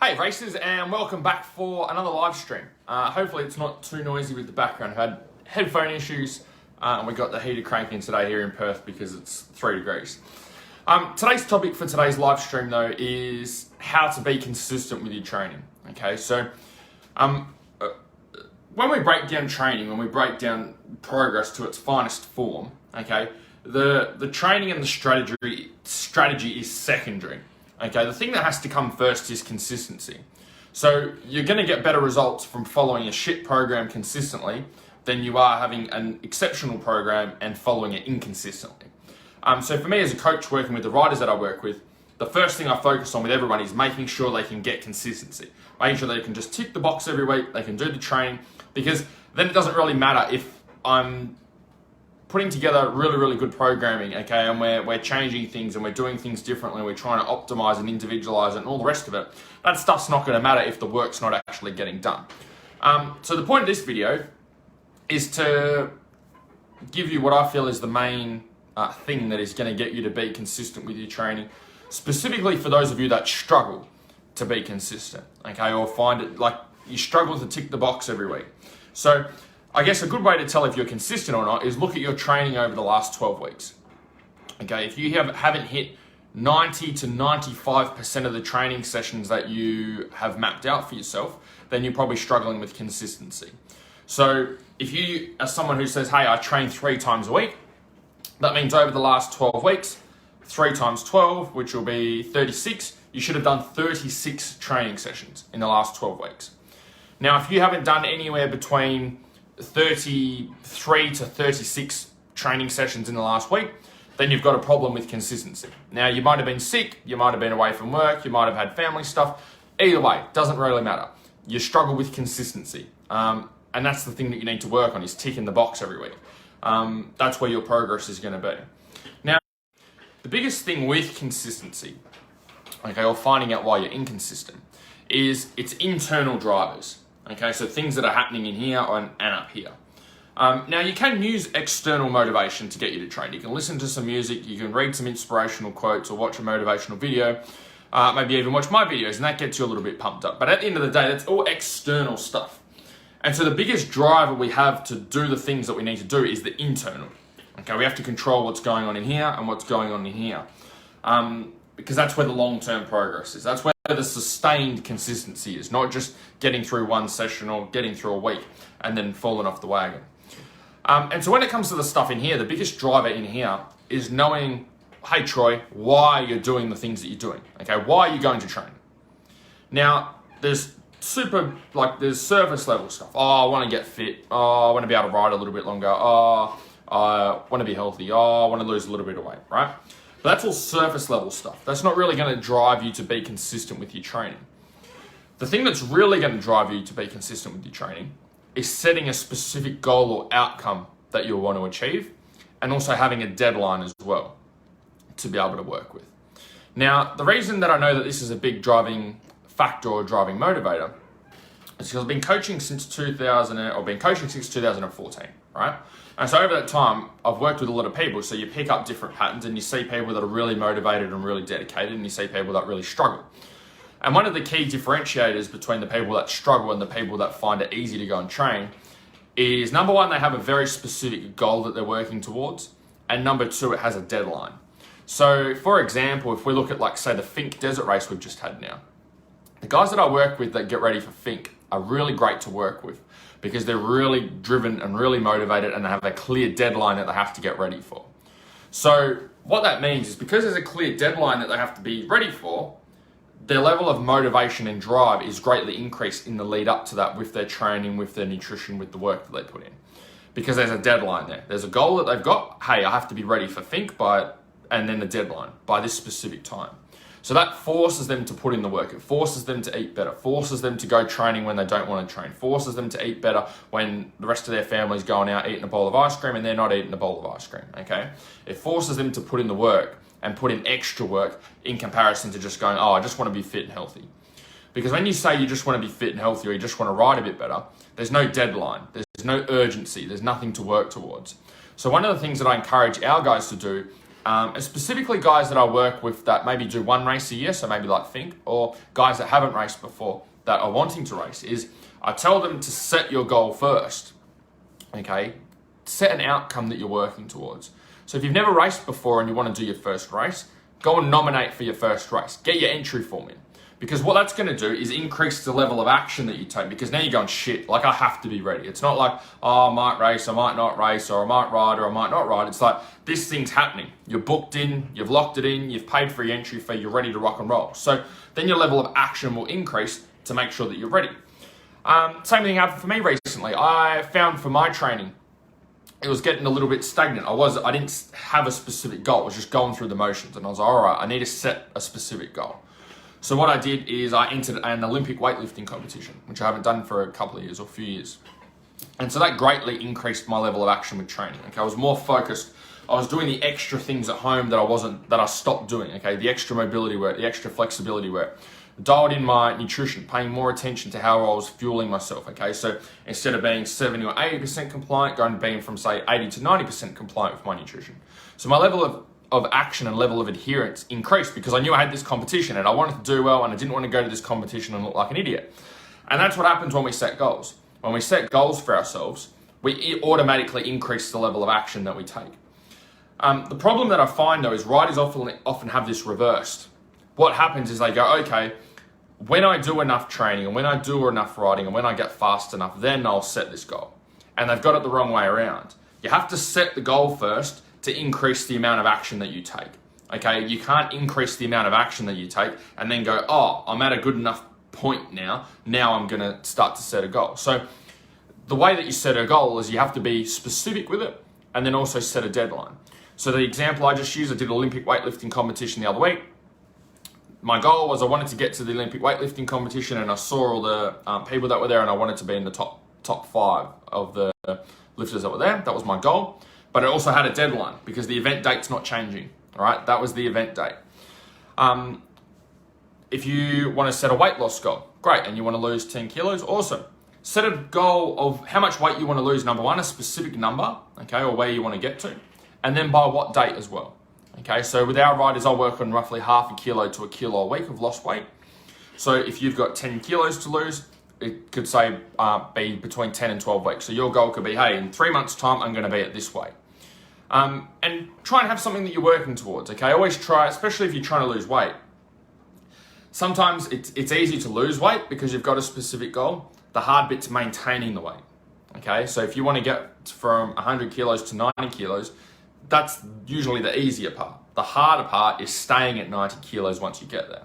Hey racers, and welcome back for another live stream. Hopefully it's not too noisy with the background. I've had headphone issues and we got the heater cranking today here in Perth because it's 3 degrees. Today's topic for today's live stream though is how to be consistent with your training. Okay, so when we break down training, when we break down progress to its finest form, okay, the training and the strategy is secondary. Okay, the thing that has to come first is consistency. So you're going to get better results from following a shit program consistently than you are having an exceptional program and following it inconsistently. So for me as a coach working with the riders that I work with, the first thing I focus on with everyone is making sure they can get consistency. Making sure they can just tick the box every week, they can do the training, because then it doesn't really matter if I'm putting together really good programming, okay, and we're changing things and we're doing things differently, we're trying to optimize and individualize it and all the rest of it. That stuff's not going to matter if the work's not actually getting done. So the point of this video is to give you what I feel is the main thing that is going to get you to be consistent with your training, specifically for those of you that struggle to be consistent, okay, or find it like you struggle to tick the box every week. So I guess a good way to tell if you're consistent or not is look at your training over the last 12 weeks. Okay, if you haven't hit 90 to 95% of the training sessions that you have mapped out for yourself, then you're probably struggling with consistency. So if you are someone who says, hey, I train 3 times a week, that means over the last 12 weeks, 3 times 12, which will be 36, you should have done 36 training sessions in the last 12 weeks. Now, if you haven't done anywhere between 33 to 36 training sessions in the last week, then you've got a problem with consistency. Now, you might have been sick, you might have been away from work, you might have had family stuff. Either way, doesn't really matter. You struggle with consistency. And that's the thing that you need to work on, is ticking the box every week. That's where your progress is going to be. Now, the biggest thing with consistency, okay, or finding out why you're inconsistent, is it's internal drivers. Okay, so things that are happening in here and up here. Now you can use external motivation to get you to train. You can listen to some music, you can read some inspirational quotes or watch a motivational video, maybe even watch my videos, and that gets you a little bit pumped up. But at the end of the day, that's all external stuff. And so the biggest driver we have to do the things that we need to do is the internal. Okay, we have to control what's going on in here and what's going on in here. Because that's where the long-term progress is. That's where the sustained consistency is, not just getting through one session or getting through a week and then falling off the wagon. And so when it comes to the stuff in here, the biggest driver in here is knowing, hey Troy, why you're doing the things that you're doing. Okay, why are you going to train? Now, there's surface level stuff. Oh, I want to get fit. Oh, I want to be able to ride a little bit longer. Oh, I want to be healthy. Oh, I want to lose a little bit of weight, right? But that's all surface level stuff. That's not really going to drive you to be consistent with your training. The thing that's really going to drive you to be consistent with your training is setting a specific goal or outcome that you'll want to achieve, and also having a deadline as well to be able to work with. Now, the reason that I know that this is a big driving factor or driving motivator is because I've been coaching since 2014, right? And so over that time, I've worked with a lot of people, so you pick up different patterns and you see people that are really motivated and really dedicated, and you see people that really struggle. And one of the key differentiators between the people that struggle and the people that find it easy to go and train is, number one, they have a very specific goal that they're working towards, and number two, it has a deadline. So for example, if we look at, like, say, the Fink Desert Race we've just had now, the guys that I work with that get ready for Fink are really great to work with, because they're really driven and really motivated and they have a clear deadline that they have to get ready for. So what that means is, because there's a clear deadline that they have to be ready for, their level of motivation and drive is greatly increased in the lead up to that, with their training, with their nutrition, with the work that they put in. Because there's a deadline there. There's a goal that they've got. Hey, I have to be ready for Fink and then the deadline by this specific time. So that forces them to put in the work. It forces them to eat better, forces them to go training when they don't want to train, forces them to eat better when the rest of their family's going out eating a bowl of ice cream and they're not eating a bowl of ice cream, okay? It forces them to put in the work and put in extra work in comparison to just going, oh, I just want to be fit and healthy. Because when you say you just want to be fit and healthy, or you just want to ride a bit better, there's no deadline, there's no urgency, there's nothing to work towards. So one of the things that I encourage our guys to do and specifically guys that I work with that maybe do one race a year, so maybe like Fink, or guys that haven't raced before that are wanting to race, is I tell them to set your goal first, okay? Set an outcome that you're working towards. So if you've never raced before and you want to do your first race, go and nominate for your first race. Get your entry form in. Because what that's going to do is increase the level of action that you take, because now you're going, shit, like I have to be ready. It's not like, oh, I might race, I might not race, or I might ride, or I might not ride. It's like, this thing's happening. You're booked in, you've locked it in, you've paid for your entry fee, you're ready to rock and roll. So then your level of action will increase to make sure that you're ready. Same thing happened for me recently. I found for my training, it was getting a little bit stagnant. I didn't have a specific goal. I was just going through the motions, and I was like, all right, I need to set a specific goal. So what I did is I entered an Olympic weightlifting competition, which I haven't done for a couple of years or a few years. And so that greatly increased my level of action with training. Okay, I was more focused. I was doing the extra things at home that I stopped doing. Okay, the extra mobility work, the extra flexibility work. Dialed in my nutrition, paying more attention to how I was fueling myself. Okay, so instead of being 70 or 80% compliant, going to being from say 80 to 90% compliant with my nutrition. So my level of action and level of adherence increased because I knew I had this competition and I wanted to do well, and I didn't want to go to this competition and look like an idiot. And that's what happens when we set goals. When we set goals for ourselves, we automatically increase the level of action that we take. The problem that I find though is riders often have this reversed. What happens is they go, okay, when I do enough training and when I do enough riding and when I get fast enough, then I'll set this goal. And they've got it the wrong way around. You have to set the goal first to increase the amount of action that you take. Okay, you can't increase the amount of action that you take and then go, oh, I'm at a good enough point now I'm gonna start to set a goal. So the way that you set a goal is you have to be specific with it and then also set a deadline. So the example I just used, I did an Olympic weightlifting competition the other week. My goal was I wanted to get to the Olympic weightlifting competition, and I saw all the people that were there, and I wanted to be in the top 5 of the lifters that were there. That was my goal. But it also had a deadline because the event date's not changing. All right, that was the event date. If you want to set a weight loss goal, great, and you want to lose 10 kilos, awesome. Set a goal of how much weight you want to lose, number one, a specific number, okay, or where you want to get to, and then by what date as well. Okay, so with our riders, I work on roughly half a kilo to a kilo a week of lost weight. So if you've got 10 kilos to lose, it could say be between 10 and 12 weeks. So your goal could be, hey, in 3 months' time, I'm going to be at this weight. And try and have something that you're working towards, okay? Always try, especially if you're trying to lose weight. Sometimes it's easy to lose weight because you've got a specific goal. The hard bit's maintaining the weight, okay? So if you want to get from 100 kilos to 90 kilos, that's usually the easier part. The harder part is staying at 90 kilos once you get there.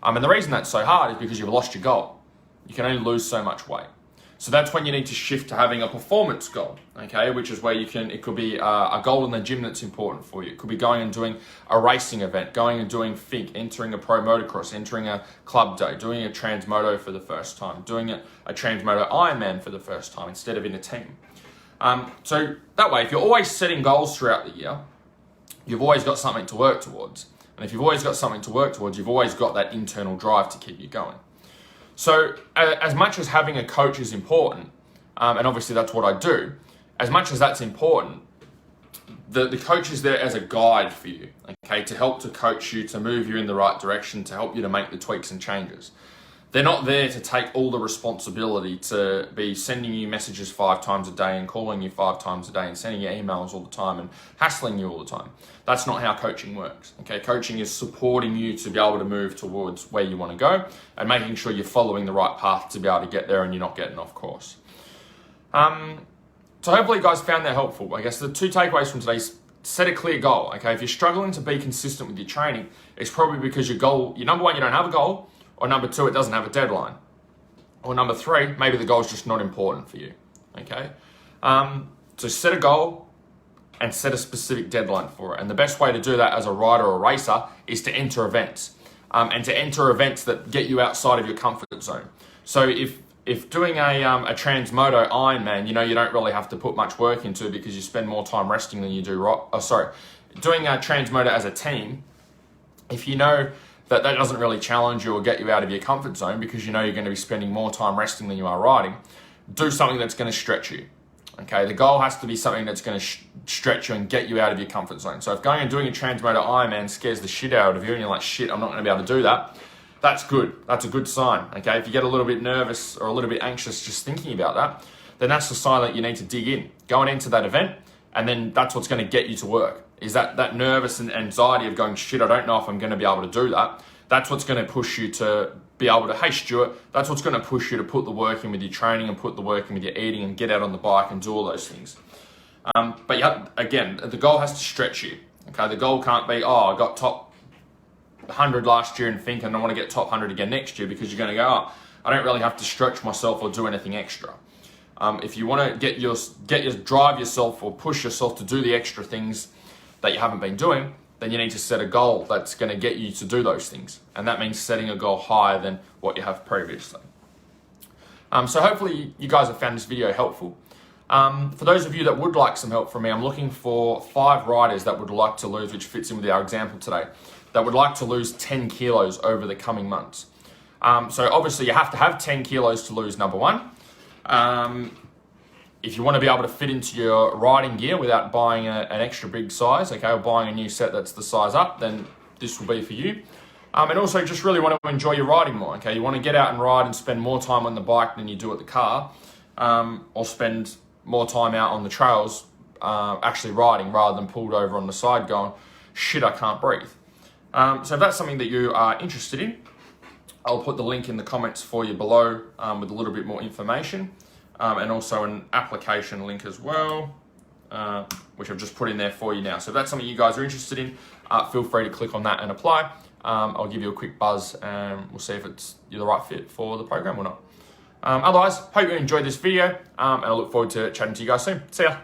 And the reason that's so hard is because you've lost your goal. You can only lose so much weight. So that's when you need to shift to having a performance goal, okay? Which is where it could be a goal in the gym that's important for you. It could be going and doing a racing event, going and doing Fink, entering a pro motocross, entering a club day, doing a transmoto for the first time, doing a transmoto Ironman for the first time instead of in a team. So that way, if you're always setting goals throughout the year, you've always got something to work towards. And if you've always got something to work towards, you've always got that internal drive to keep you going. So as much as having a coach is important, and obviously that's what I do, as much as that's important, the coach is there as a guide for you, okay, to help to coach you, to move you in the right direction, to help you to make the tweaks and changes. They're not there to take all the responsibility to be sending you messages 5 times a day and calling you 5 times a day and sending you emails all the time and hassling you all the time. That's not how coaching works. Okay, coaching is supporting you to be able to move towards where you want to go and making sure you're following the right path to be able to get there and you're not getting off course. So hopefully you guys found that helpful. I guess the 2 takeaways from today is set a clear goal. Okay, if you're struggling to be consistent with your training, it's probably because your number one, you don't have a goal. Or number 2, it doesn't have a deadline. Or number 3, maybe the goal is just not important for you, okay? So set a goal and set a specific deadline for it. And the best way to do that as a rider or racer is to enter events. And to enter events that get you outside of your comfort zone. So if doing a Transmoto Ironman, you don't really have to put much work into it because you spend more time resting than you do, doing a Transmoto as a team, if you know that doesn't really challenge you or get you out of your comfort zone because you're going to be spending more time resting than you are riding, do something that's going to stretch you. Okay, the goal has to be something that's going to stretch you and get you out of your comfort zone. So if going and doing a transmotor Ironman scares the shit out of you and you're like, shit, I'm not going to be able to do that, that's good. That's a good sign. Okay, if you get a little bit nervous or a little bit anxious just thinking about that, then that's the sign that you need to dig in, going into that event, and then that's what's going to get you to work. Is that nervous and anxiety of going, shit, I don't know if I'm going to be able to do that. That's what's going to push you to be able to, hey Stuart, that's what's going to push you to put the work in with your training and put the work in with your eating and get out on the bike and do all those things. But yeah, again, the goal has to stretch you. Okay, the goal can't be, I got top 100 last year and think I want to get top 100 again next year, because you're going to go, I don't really have to stretch myself or do anything extra. If you want to drive yourself or push yourself to do the extra things that you haven't been doing, then you need to set a goal that's going to get you to do those things. And that means setting a goal higher than what you have previously. So hopefully you guys have found this video helpful. For those of you that would like some help from me, I'm looking for 5 riders that would like to lose, which fits in with our example today, that would like to lose 10 kilos over the coming months. So obviously you have to have 10 kilos to lose, number one. If you want to be able to fit into your riding gear without buying an extra big size, okay, or buying a new set that's the size up, then this will be for you. And also just really want to enjoy your riding more, okay? You want to get out and ride and spend more time on the bike than you do at the car, or spend more time out on the trails actually riding rather than pulled over on the side going, shit, I can't breathe. So if that's something that you are interested in, I'll put the link in the comments for you below with a little bit more information. And also an application link as well, which I've just put in there for you now. So if that's something you guys are interested in, feel free to click on that and apply. I'll give you a quick buzz and we'll see if you're the right fit for the program or not. Otherwise, hope you enjoyed this video, and I look forward to chatting to you guys soon. See ya.